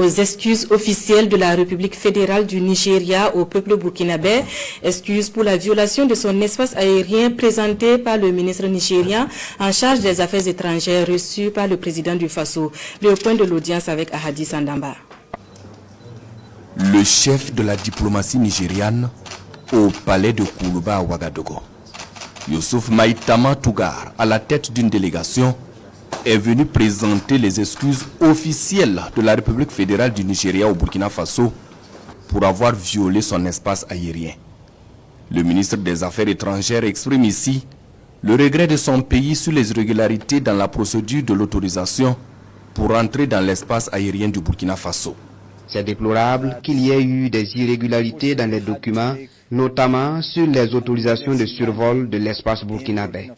Aux excuses officielles de la République fédérale du Nigeria au peuple burkinabé, excuses pour la violation de son espace aérien présentées par le ministre nigérien en charge des affaires étrangères reçu par le président du Faso. Le point de l'audience avec Ahadi Sandamba. Le chef de la diplomatie nigériane au palais de Koulouba à Ouagadougou, Youssouf Maïtama Tougar, à la tête d'une délégation, est venu présenter les excuses officielles de la République fédérale du Nigeria au Burkina Faso pour avoir violé son espace aérien. Le ministre des Affaires étrangères exprime ici le regret de son pays sur les irrégularités dans la procédure de l'autorisation pour entrer dans l'espace aérien du Burkina Faso. C'est déplorable qu'il y ait eu des irrégularités dans les documents, notamment sur les autorisations de survol de l'espace burkinabé.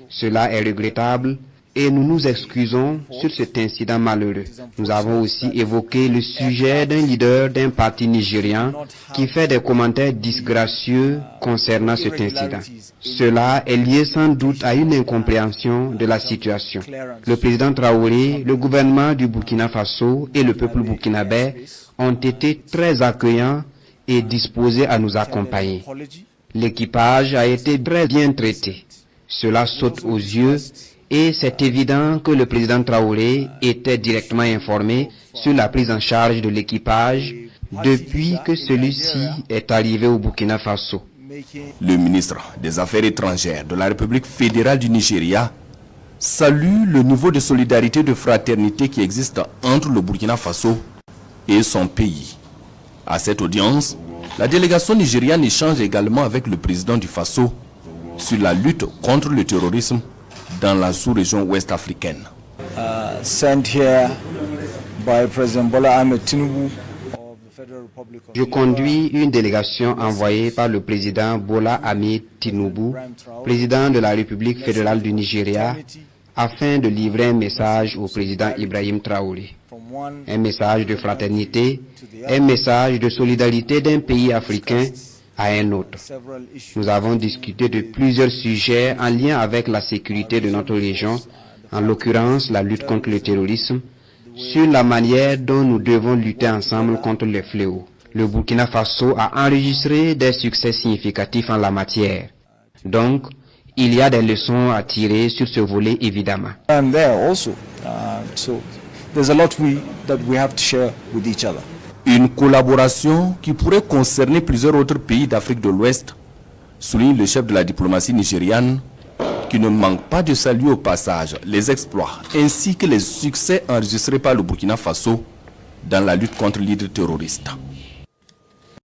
Cela est regrettable et nous nous excusons sur cet incident malheureux. Nous avons aussi évoqué le sujet d'un leader d'un parti nigérien qui fait des commentaires disgracieux concernant cet incident. Cela est lié sans doute à une incompréhension de la situation. Le président Traoré, le gouvernement du Burkina Faso et le peuple burkinabé ont été très accueillants et disposés à nous accompagner. L'équipage a été très bien traité. Cela saute aux yeux et c'est évident que le président Traoré était directement informé sur la prise en charge de l'équipage depuis que celui-ci est arrivé au Burkina Faso. Le ministre des Affaires étrangères de la République fédérale du Nigeria salue le niveau de solidarité et de fraternité qui existe entre le Burkina Faso et son pays. À cette audience, la délégation nigériane échange également avec le président du Faso sur la lutte contre le terrorisme dans la sous-région ouest africaine. Je conduis une délégation envoyée par le président Bola Ahmed Tinubu, président de la République fédérale du Nigeria, afin de livrer un message au président Ibrahim Traoré. Un message de fraternité, un message de solidarité d'un pays africain à un autre. Nous avons discuté de plusieurs sujets en lien avec la sécurité de notre région, en l'occurrence la lutte contre le terrorisme, sur la manière dont nous devons lutter ensemble contre les fléaux. Le Burkina Faso a enregistré des succès significatifs en la matière. Donc, il y a des leçons à tirer sur ce volet évidemment. Une collaboration qui pourrait concerner plusieurs autres pays d'Afrique de l'Ouest, souligne le chef de la diplomatie nigériane, qui ne manque pas de saluer au passage les exploits ainsi que les succès enregistrés par le Burkina Faso dans la lutte contre l'hydre terroriste.